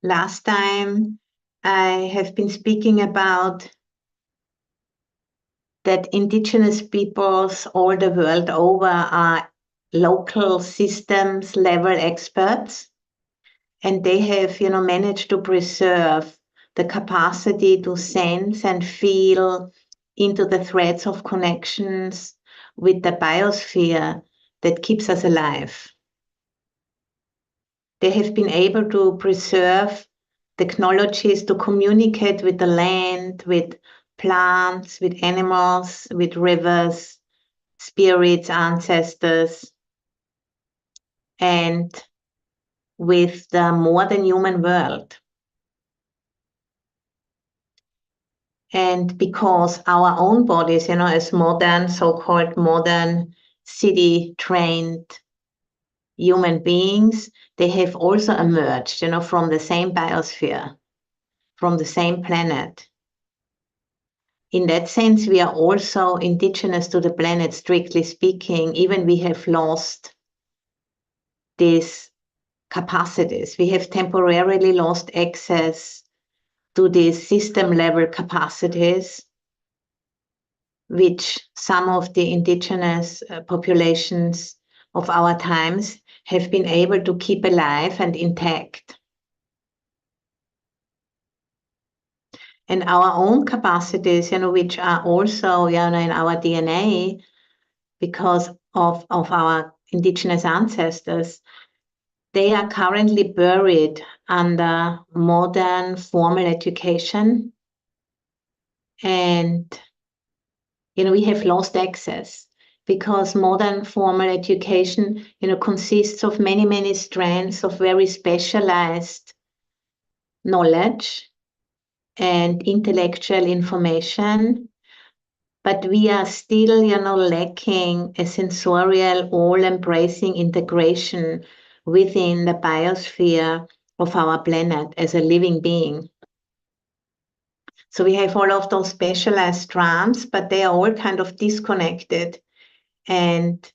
Last time I have been speaking about that indigenous peoples all the world over are local systems level experts, and they have, managed to preserve the capacity to sense and feel into the threads of connections with the biosphere that keeps us alive. They have been able to preserve technologies to communicate with the land, with plants, with animals, with rivers, spirits, ancestors, and with the more than human world. And because our own bodies, as modern, so-called modern city-trained human beings, they have also emerged, from the same biosphere, from the same planet. In that sense, we are also indigenous to the planet, strictly speaking, even we have lost these capacities. We have temporarily lost access to these system-level capacities, which some of the indigenous populations of our times have been able to keep alive and intact. And our own capacities, which are also, in our DNA, because of our indigenous ancestors, they are currently buried under modern formal education. And, we have lost access because modern formal education, consists of many, many strands of very specialized knowledge and intellectual information. But we are still, lacking a sensorial, all-embracing integration within the biosphere of our planet as a living being. So we have all of those specialized strands, but they are all kind of disconnected and,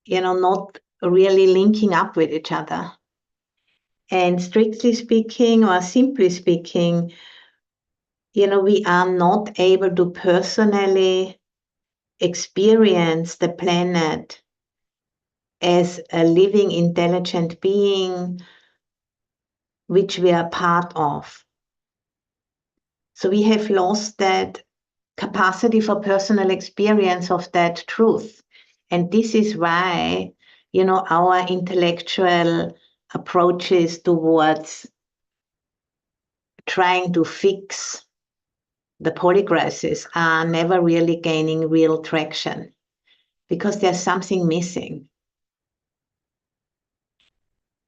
not really linking up with each other. And strictly speaking, or simply speaking, we are not able to personally experience the planet as a living, intelligent being, which we are part of. So we have lost that capacity for personal experience of that truth. And this is why, our intellectual approaches towards trying to fix the polycrisis are never really gaining real traction, because there's something missing.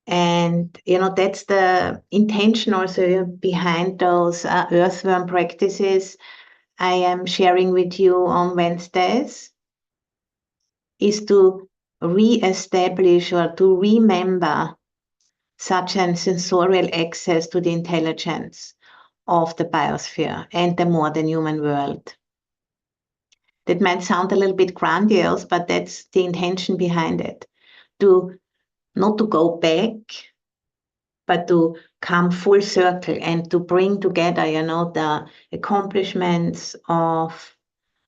And, that's the intention also behind those earthworm practices I am sharing with you on Wednesdays, is to re-establish or to remember such an sensorial access to the intelligence of the biosphere and the modern human world. That might sound a little bit grandiose, but that's the intention behind it. Not to go back, but to come full circle and to bring together, the accomplishments of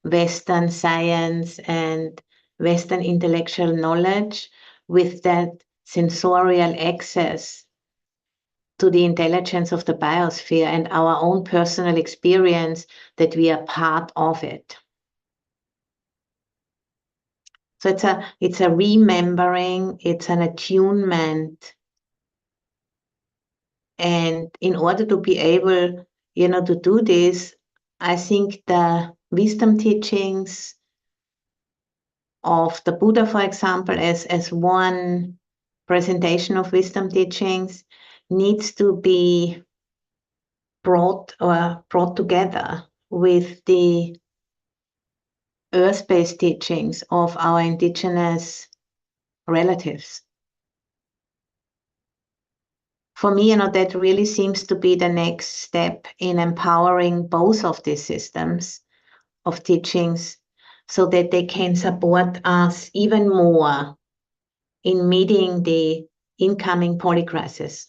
Western science and Western intellectual knowledge with that sensorial access to the intelligence of the biosphere and our own personal experience that we are part of it. So it's a remembering, it's an attunement. And in order to be able, to do this, I think the wisdom teachings of the Buddha, for example, as one presentation of wisdom teachings, needs to be brought together with the earth-based teachings of our indigenous relatives. For me, that really seems to be the next step in empowering both of these systems of teachings so that they can support us even more in meeting the incoming polycrisis.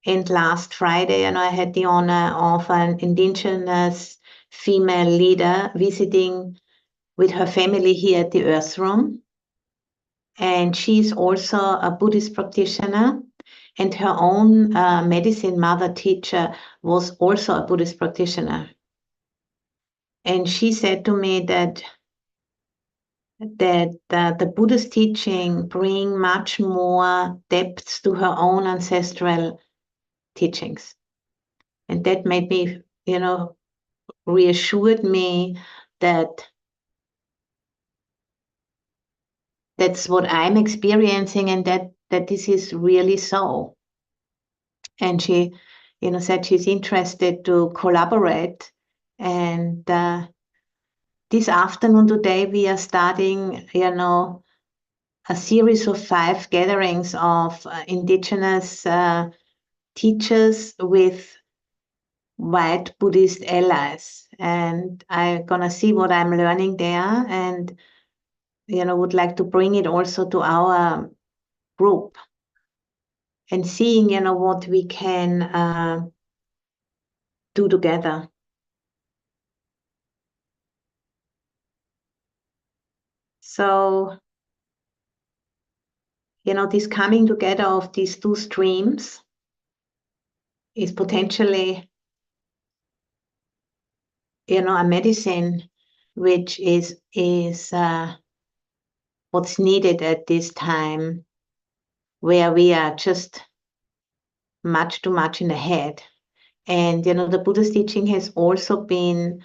And last Friday, I had the honor of an indigenous female leader visiting with her family here at the Earth Room. And she's also a Buddhist practitioner. And her own medicine mother teacher was also a Buddhist practitioner. And she said to me that the Buddhist teaching bring much more depth to her own ancestral teachings. And that made me, reassured me that that's what I'm experiencing and that this is really so. And she, said she's interested to collaborate. And this afternoon today, we are starting, a series of 5 gatherings of indigenous teachers with white Buddhist allies. And I'm going to see what I'm learning there and, would like to bring it also to our group and seeing, what we can do together. So, this coming together of these 2 streams is potentially, a medicine which is what's needed at this time where we are just much too much in the head. And, the Buddhist teaching has also been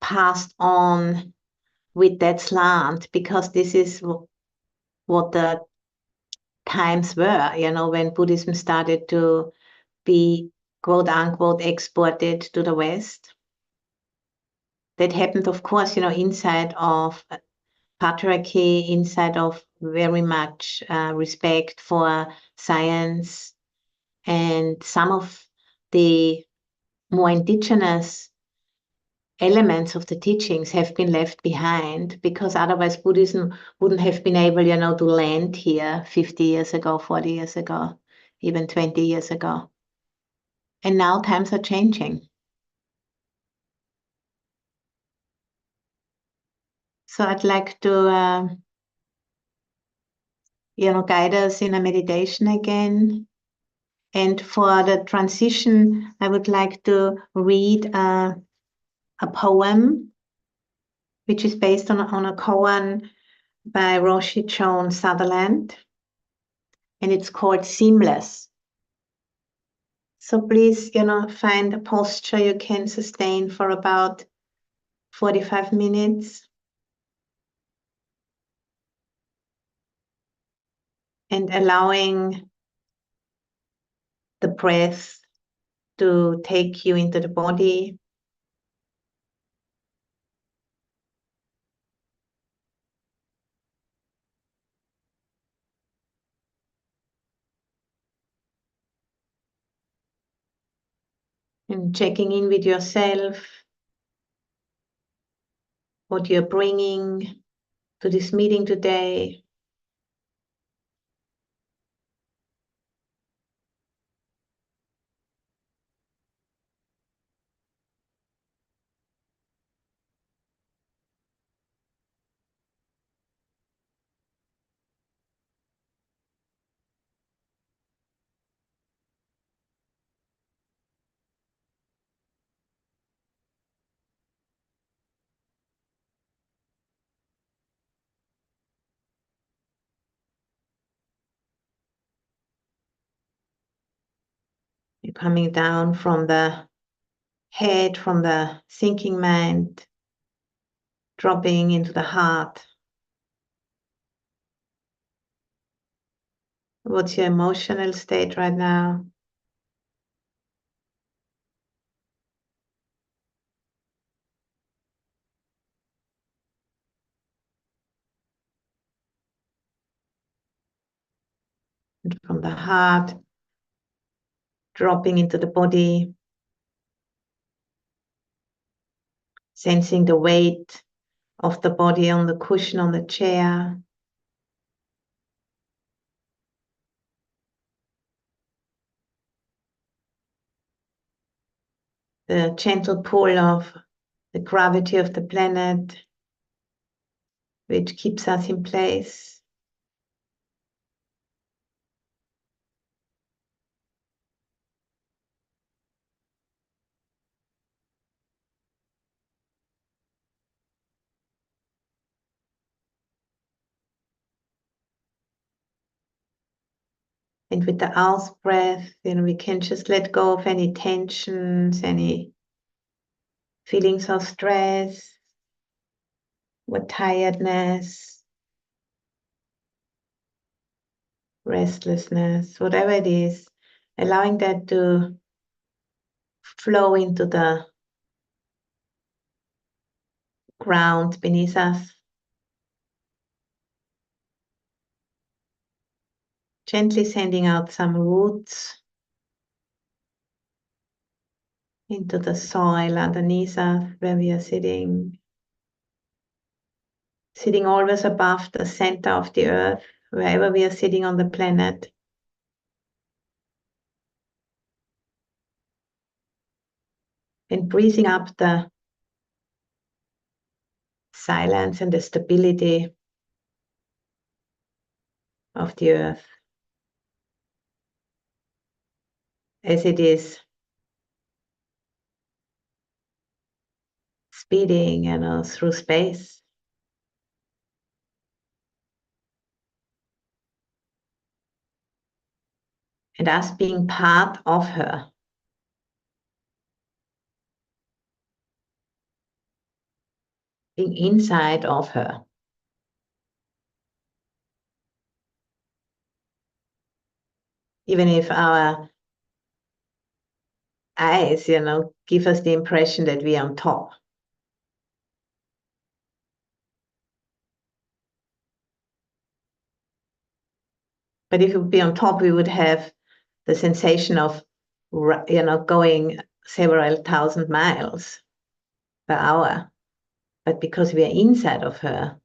passed on with that slant because this is what the times were, when Buddhism started to be quote unquote exported to the West. That happened, of course, inside of patriarchy, inside of very much respect for science, and some of the more indigenous elements of the teachings have been left behind because otherwise Buddhism wouldn't have been able, to land here 50 years ago, 40 years ago, even 20 years ago. And now times are changing. So I'd like to, guide us in a meditation again. And for the transition, I would like to read a poem, which is based on a koan by Roshi Joan Sutherland, and it's called Seamless. So please, find a posture you can sustain for about 45 minutes. And allowing the breath to take you into the body. And checking in with yourself, what you're bringing to this meeting today. You're coming down from the head, from the thinking mind, dropping into the heart. What's your emotional state right now? And from the heart, dropping into the body, sensing the weight of the body on the cushion on the chair. the gentle pull of the gravity of the planet, which keeps us in place. And with the out breath, we can just let go of any tensions, any feelings of stress or tiredness, restlessness, whatever it is, allowing that to flow into the ground beneath us. Gently sending out some roots into the soil underneath us where we are sitting. Sitting always above the center of the earth, wherever we are sitting on the planet. And breathing up the silence and the stability of the earth as it is speeding through space. And us being part of her. Being inside of her. Even if our eyes, give us the impression that we are on top. But if we would be on top, we would have the sensation of, going several thousand miles per hour. But because we are inside of her,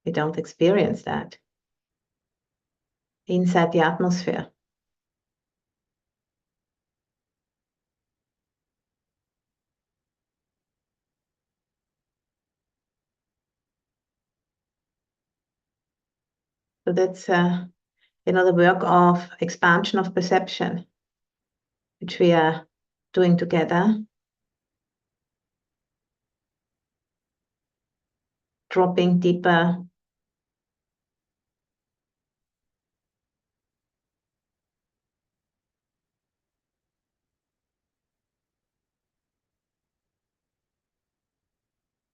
we don't experience that. Inside the atmosphere. So that's the work of expansion of perception, which we are doing together. Dropping deeper.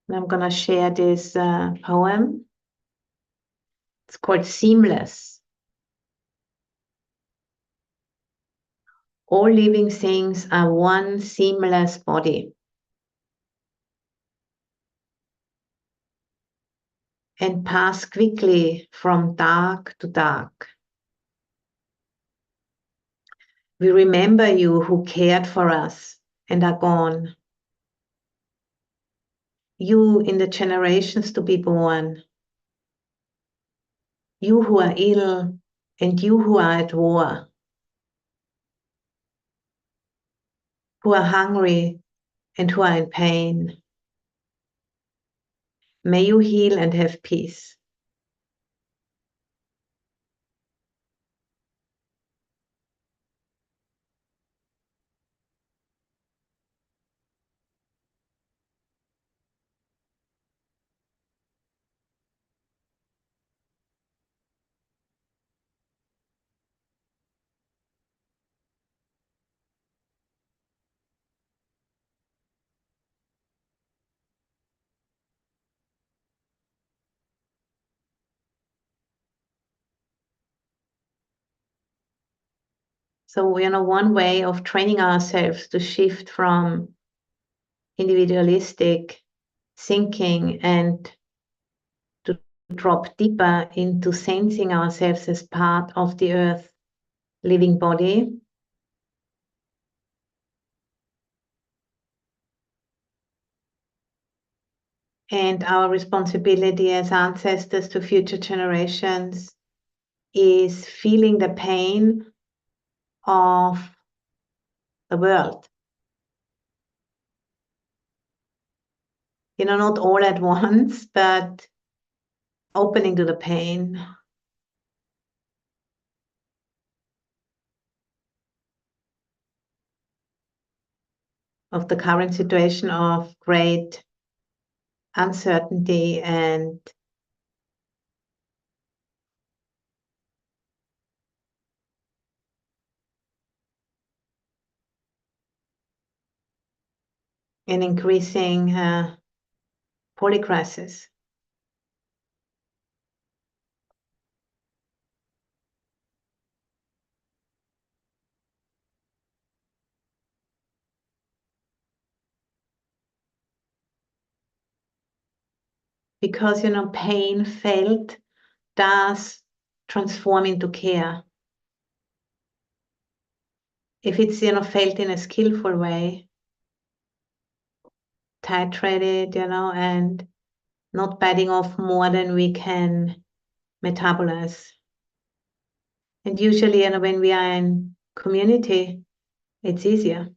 And I'm going to share this poem. It's called Seamless. All living things are one seamless body. And pass quickly from dark to dark. We remember you who cared for us and are gone. You in the generations to be born. You who are ill and you who are at war. Who are hungry and who are in pain. May you heal and have peace. So, one way of training ourselves to shift from individualistic thinking and to drop deeper into sensing ourselves as part of the earth living body. And our responsibility as ancestors to future generations is feeling the pain of the world. Not all at once, but opening to the pain. Of the current situation of great uncertainty and an increasing polycrisis. Because, pain felt does transform into care. If it's, felt in a skillful way, titrated, and not biting off more than we can metabolize. And usually, when we are in community, it's easier.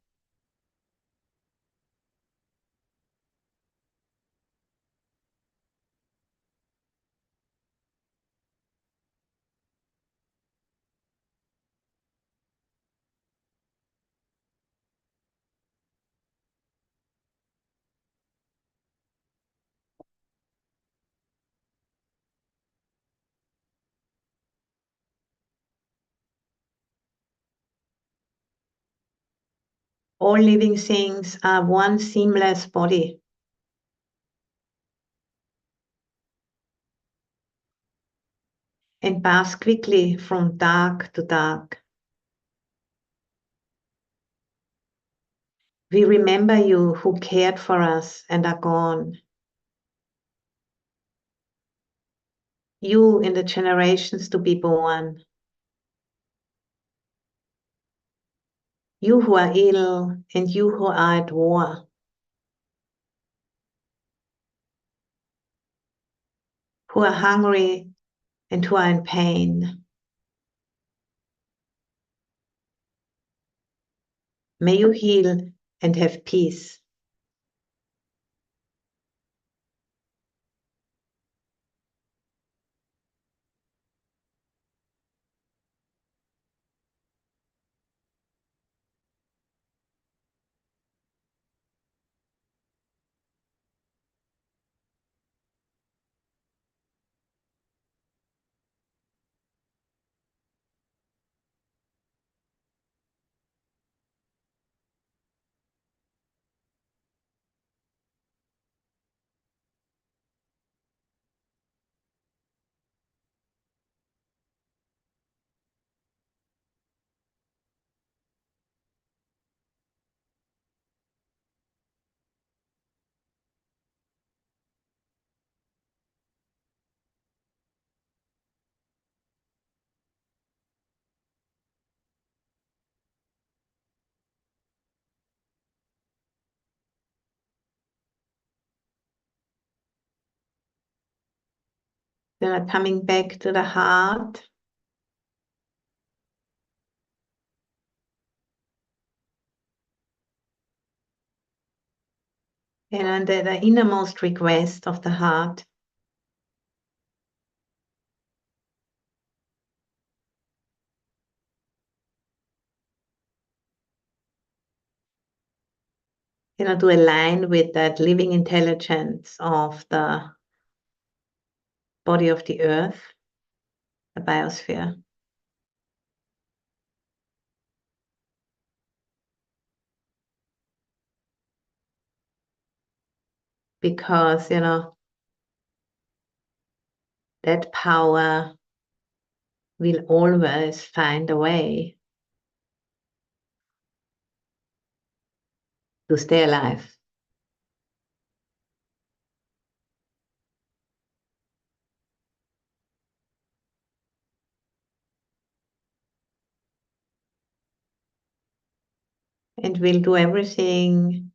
All living things are one seamless body. And pass quickly from dark to dark. We remember you who cared for us and are gone. You in the generations to be born. You who are ill and you who are at war. Who are hungry and who are in pain. May you heal and have peace. Then coming back to the heart. And the innermost request of the heart. To align with that living intelligence of the body of the earth, the biosphere. Because, that power will always find a way to stay alive. And will do everything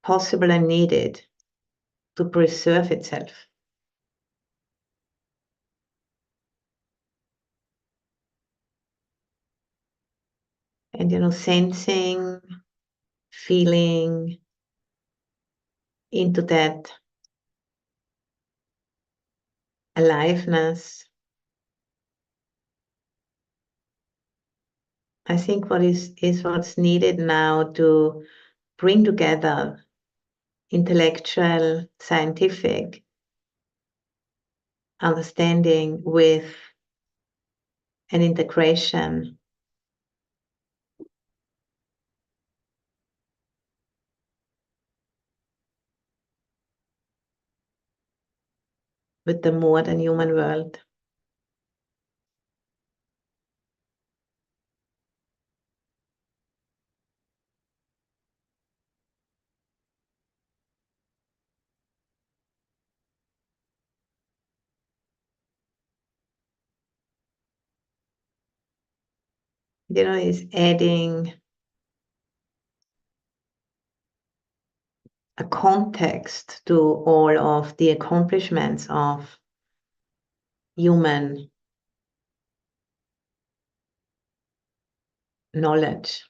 possible and needed to preserve itself. And, sensing, feeling into that aliveness. I think what is what's needed now to bring together intellectual, scientific understanding with an integration with the more than human world. Is adding a context to all of the accomplishments of human knowledge.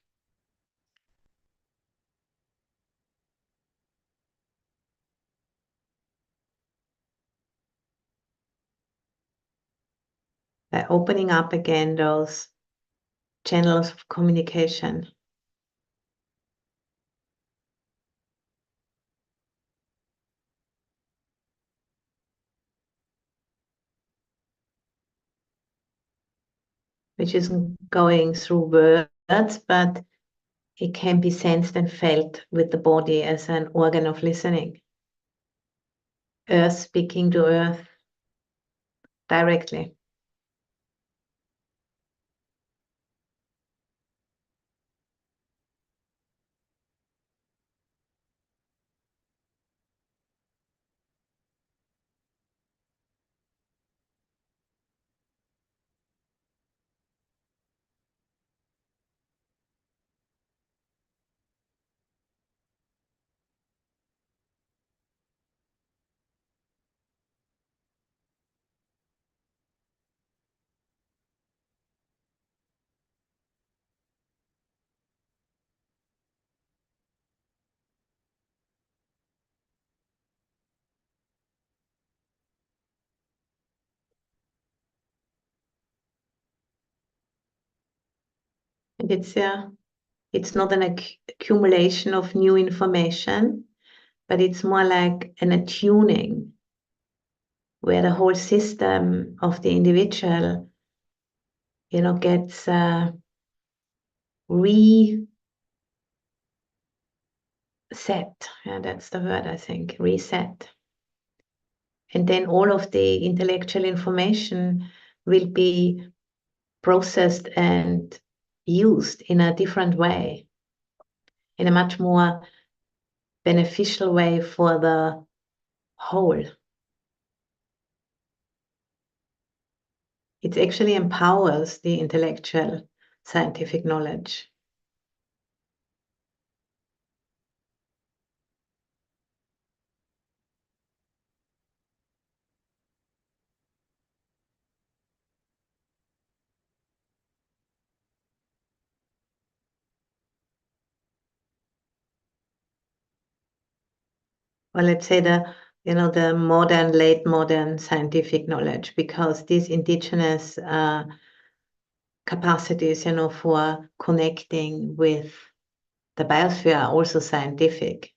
By opening up again those channels of communication. Which isn't going through words, but it can be sensed and felt with the body as an organ of listening. Earth speaking to earth directly. And it's not an accumulation of new information, but it's more like an attuning where the whole system of the individual, gets reset. Yeah, that's the word, I think, reset. And then all of the intellectual information will be processed and used in a different way, in a much more beneficial way for the whole. It actually empowers the intellectual scientific knowledge. Well, let's say the modern, late modern scientific knowledge, because these indigenous capacities, for connecting with the biosphere are also scientific.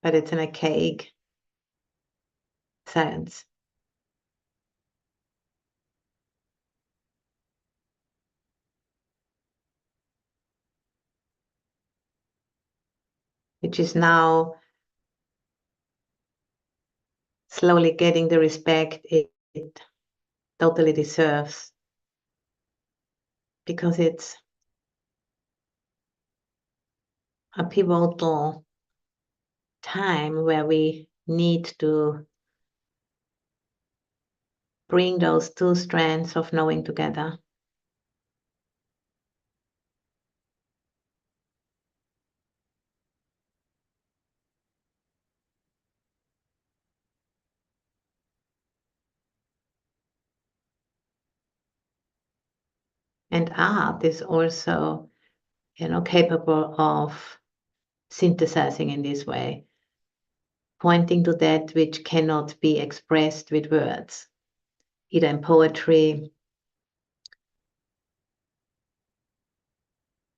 But it's an archaic science. Which is now slowly getting the respect it totally deserves, because it's a pivotal time where we need to bring those two strands of knowing together. And art is also, capable of synthesizing in this way, pointing to that which cannot be expressed with words, either in poetry,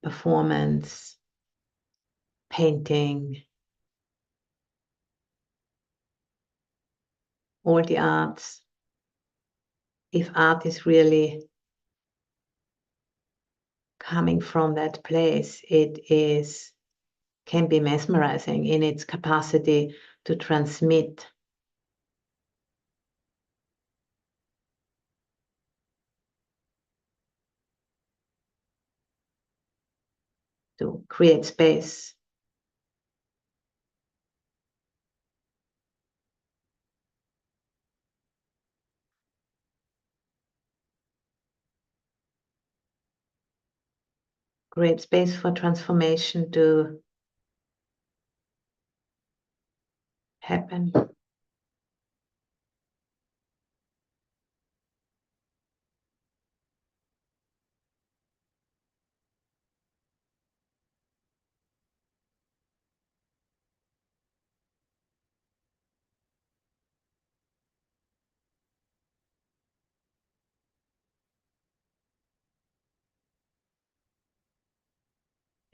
performance, painting, all the arts. If art is really coming from that place, can be mesmerizing in its capacity to transmit to create space. Create space for transformation to happen.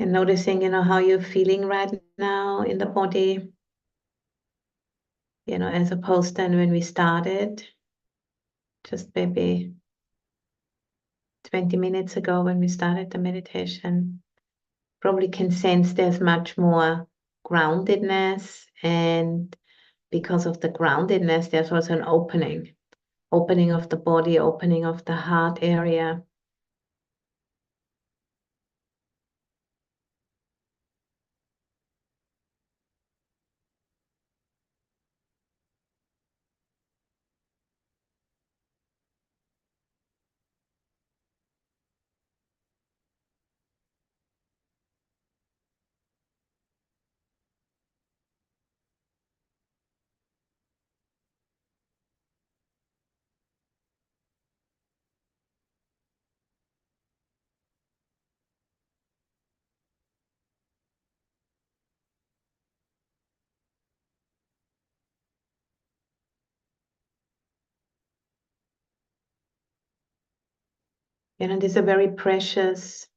And noticing, how you're feeling right now in the body, as opposed to when we started, just maybe 20 minutes ago when we started the meditation. Probably can sense there's much more groundedness, and because of the groundedness, there's also an opening of the body, opening of the heart area. There's a very precious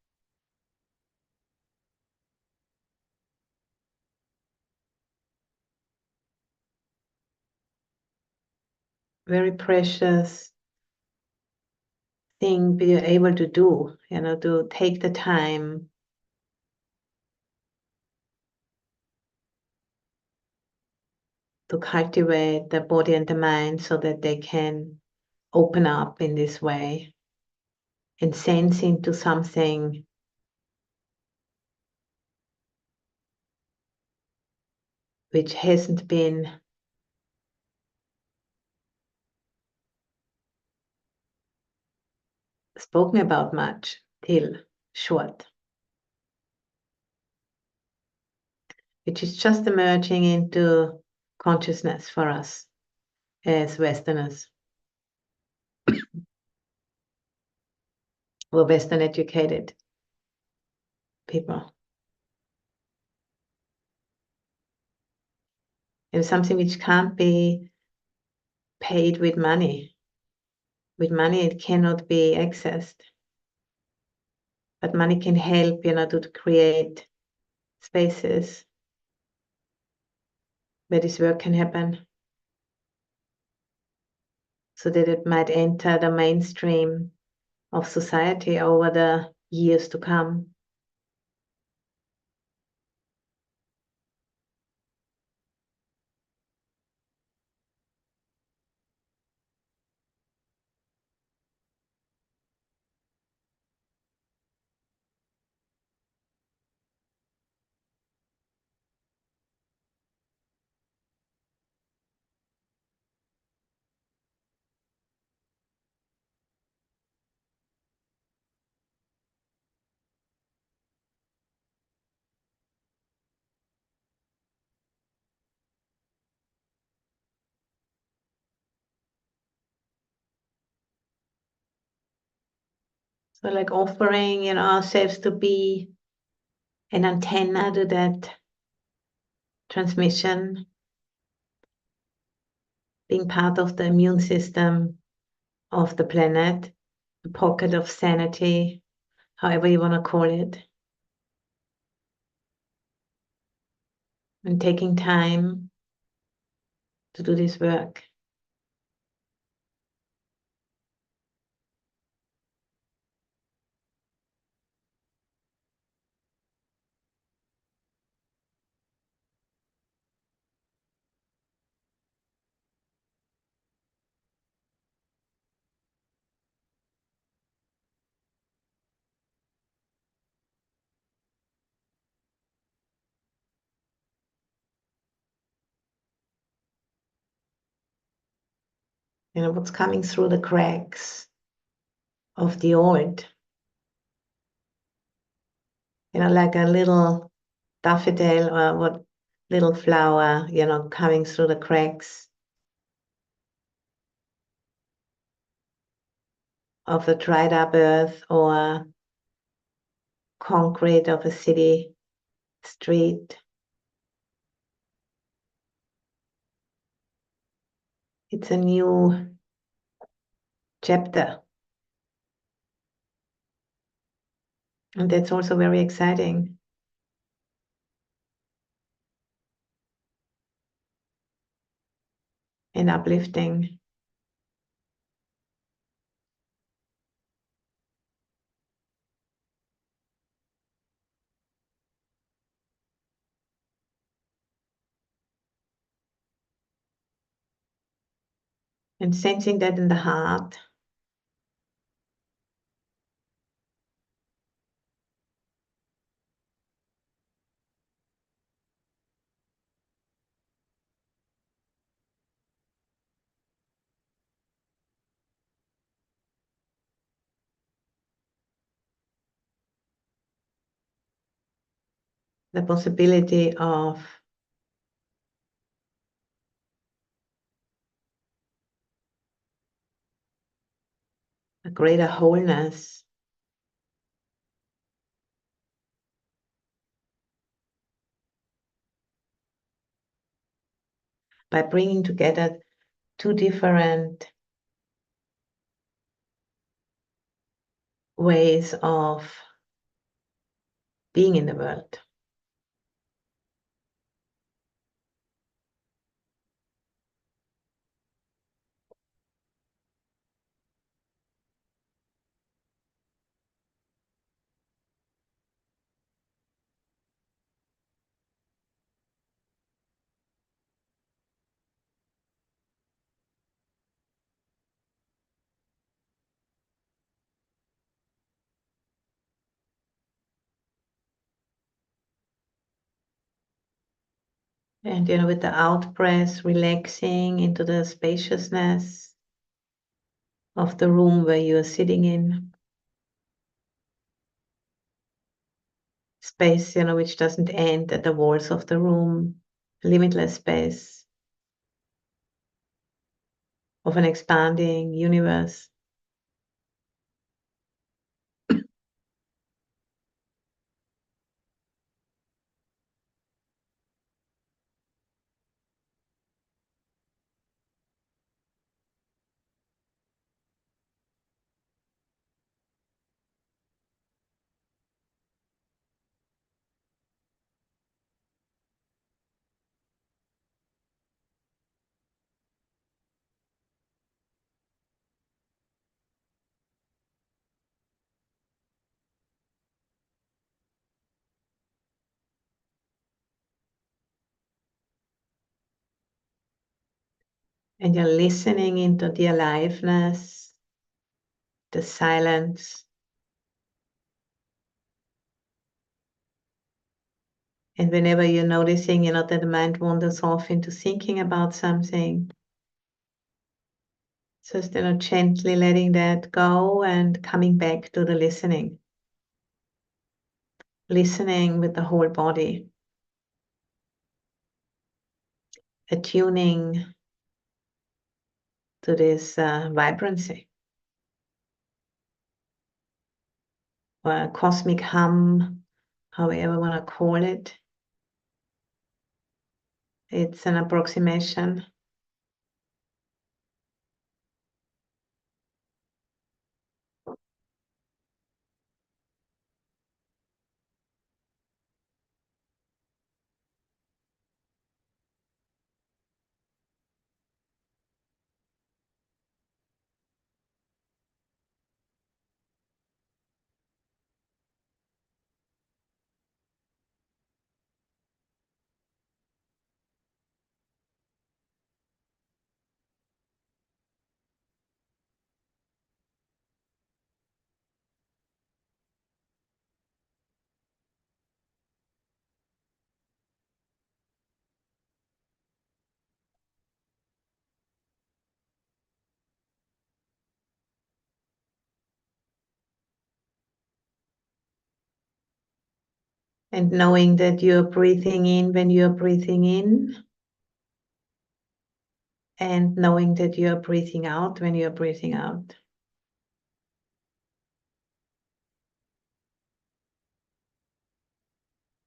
thing be able to do, to take the time to cultivate the body and the mind so that they can open up in this way and sense into something which hasn't been spoken about much till short, which is just emerging into consciousness for us as Westerners or Western educated people. It's something which can't be paid with money. With money, it cannot be accessed. But money can help, to create spaces where this work can happen so that it might enter the mainstream of society over the years to come. So like offering, ourselves to be an antenna to that transmission, being part of the immune system of the planet, a pocket of sanity, however you want to call it. And taking time to do this work. What's coming through the cracks of the old. Like a little daffodil or what little flower, coming through the cracks of the dried up earth or concrete of a city street. It's a new chapter. And that's also very exciting. And uplifting. And sensing that in the heart. The possibility of a greater wholeness. By bringing together two different ways of being in the world. And with the out breath, relaxing into the spaciousness of the room where you are sitting in. Space, which doesn't end at the walls of the room. Limitless space of an expanding universe. And you're listening into the aliveness, the silence. And whenever you're noticing, that the mind wanders off into thinking about something, just, gently letting that go and coming back to the listening. Listening with the whole body. Attuning to this vibrancy. or a cosmic hum, however you want to call it. It's an approximation. And knowing that you're breathing in when you're breathing in, and knowing that you're breathing out when you're breathing out.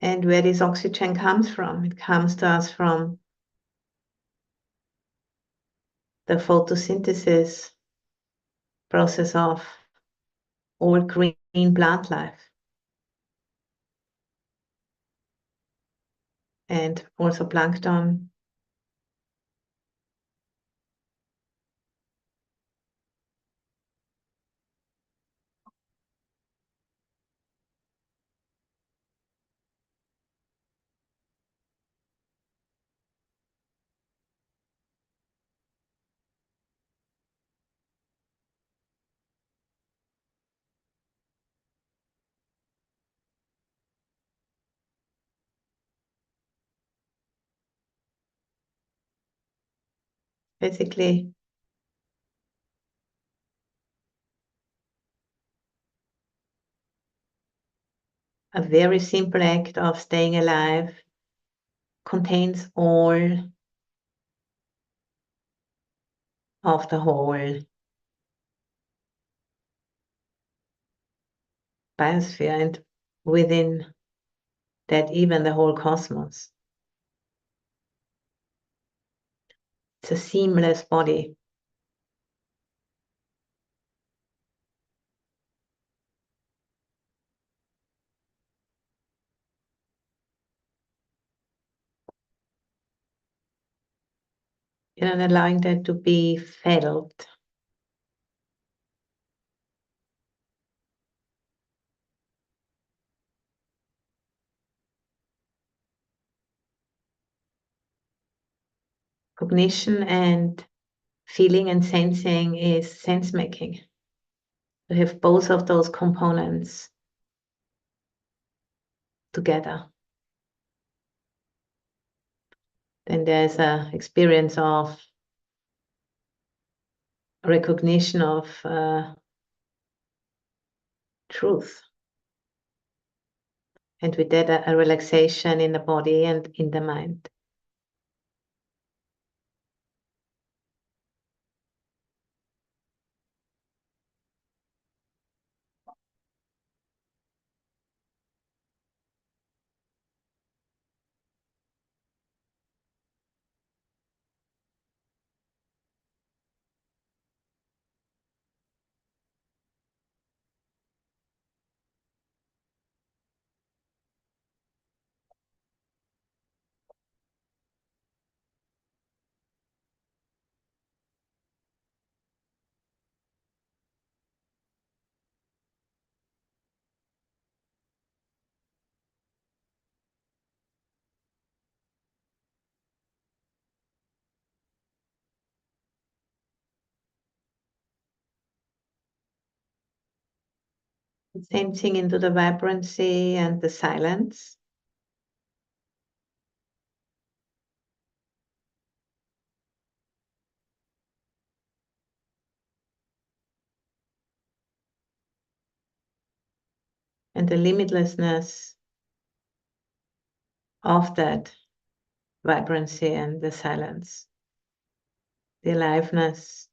And where this oxygen comes from, it comes to us from the photosynthesis process of all green plant life. And also plankton. Basically, a very simple act of staying alive contains all of the whole biosphere, and within that, even the whole cosmos. It's a seamless body. And allowing that to be felt. Cognition and feeling and sensing is sense making. We have both of those components together. Then there's an experience of recognition of truth. And with that, a relaxation in the body and in the mind. Sensing into the vibrancy and the silence. And the limitlessness of that vibrancy and the silence. The aliveness.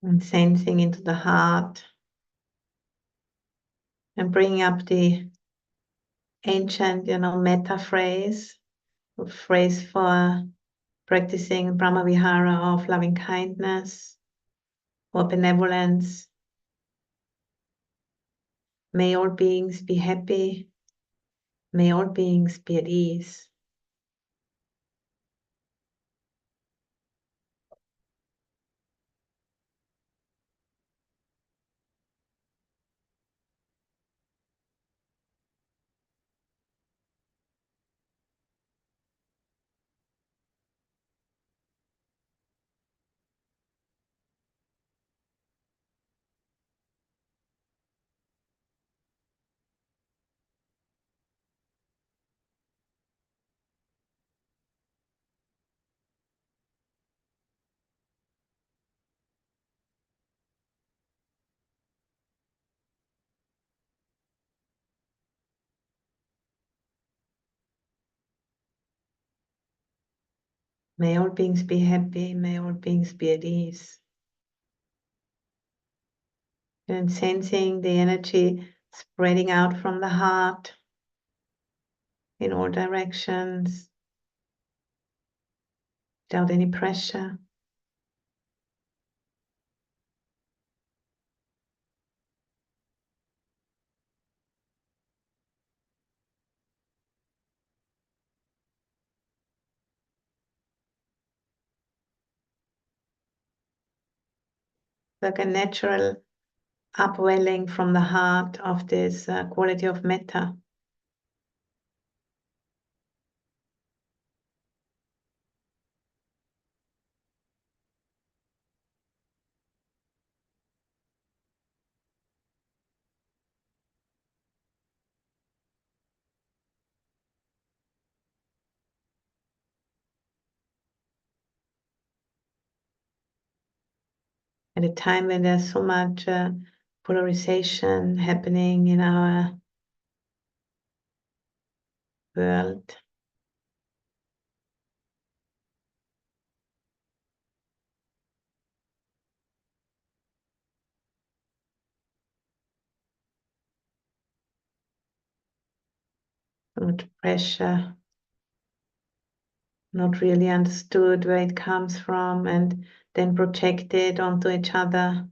and sensing into the heart and bringing up the ancient, metta phrase, a phrase for practicing Brahmavihara of loving kindness or benevolence. May all beings be happy. May all beings be at ease. May all beings be happy. May all beings be at ease. And sensing the energy spreading out from the heart in all directions without any pressure. Like a natural upwelling from the heart of this quality of metta. At a time when there's so much polarization happening in our world, so much pressure, not really understood where it comes from, and then projected onto each other.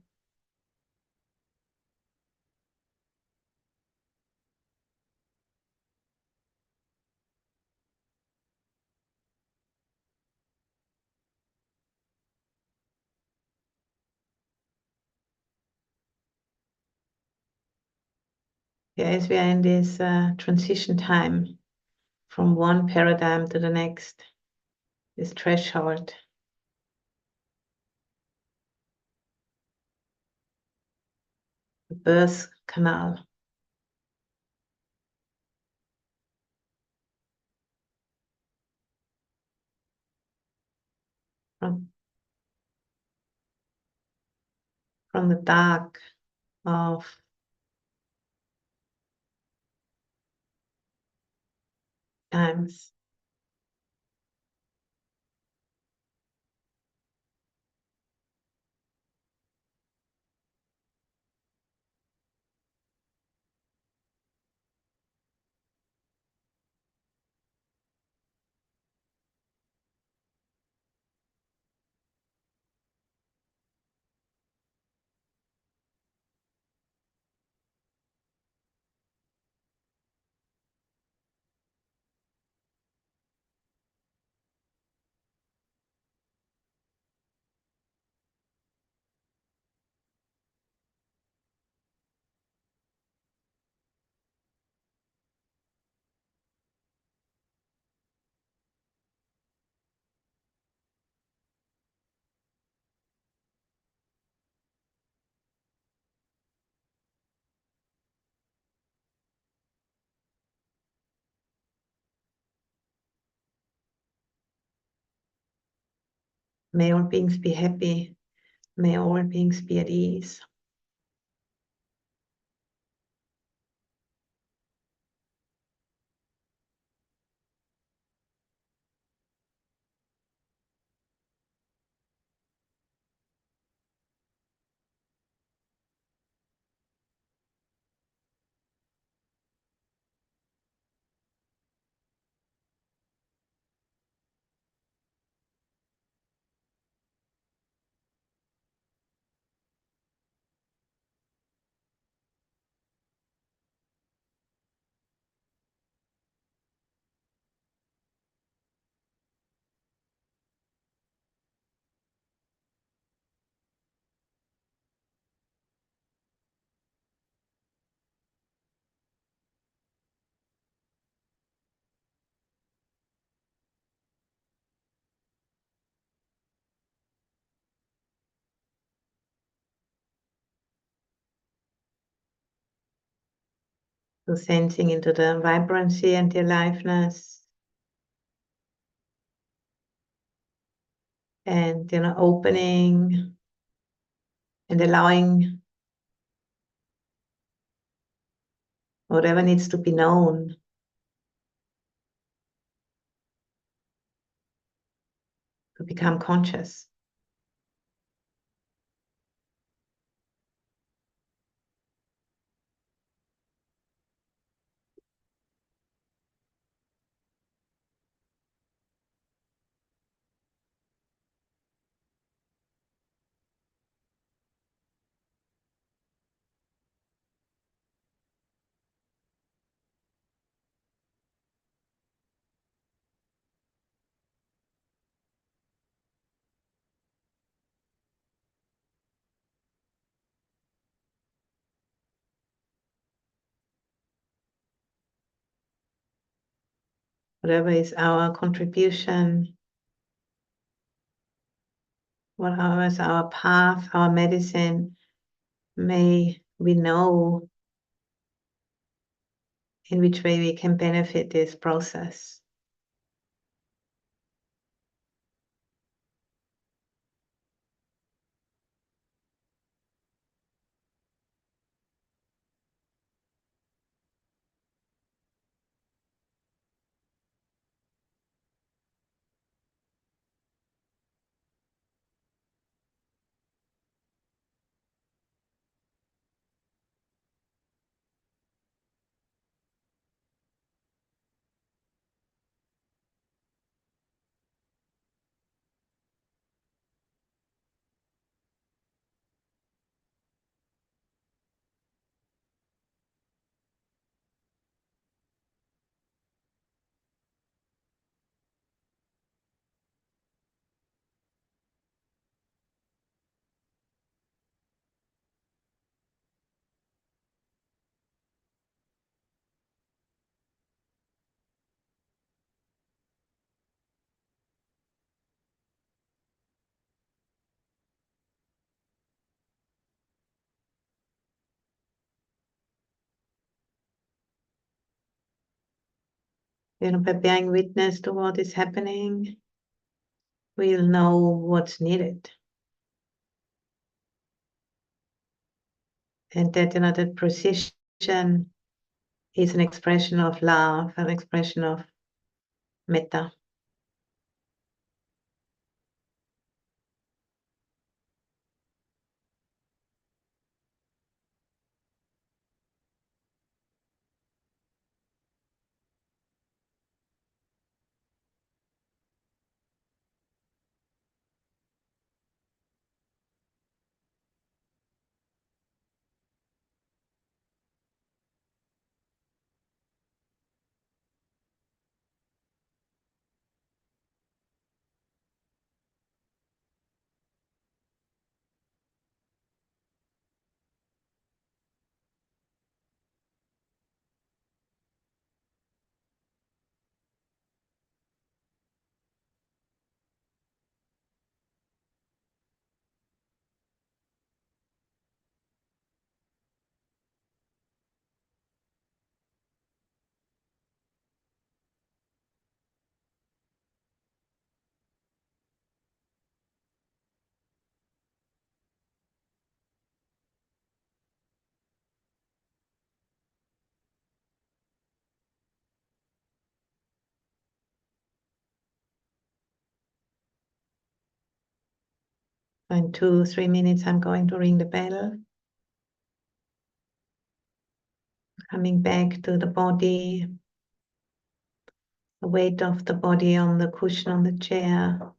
Yeah, as we are in this transition time from one paradigm to the next, this threshold. The birth canal. From the dark of times. May all beings be happy. May all beings be at ease. So sensing into the vibrancy and the aliveness. And, opening and allowing whatever needs to be known to become conscious. Whatever is our contribution, whatever is our path, our medicine, may we know in which way we can benefit this process. By bearing witness to what is happening, we'll know what's needed. And that precision is an expression of love, an expression of metta. In 2-3 minutes, I'm going to ring the bell. Coming back to the body, the weight of the body on the cushion on the chair.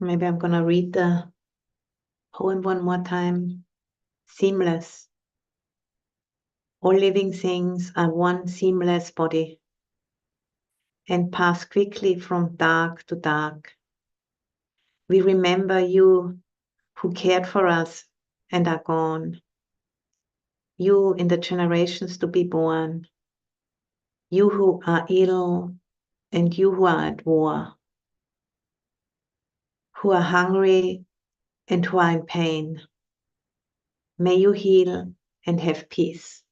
Maybe I'm gonna read the poem one more time. Seamless. All living things are one seamless body and pass quickly from dark to dark. We remember you who cared for us and are gone. You in the generations to be born. You who are ill and you who are at war. Who are hungry and who are in pain. May you heal and have peace.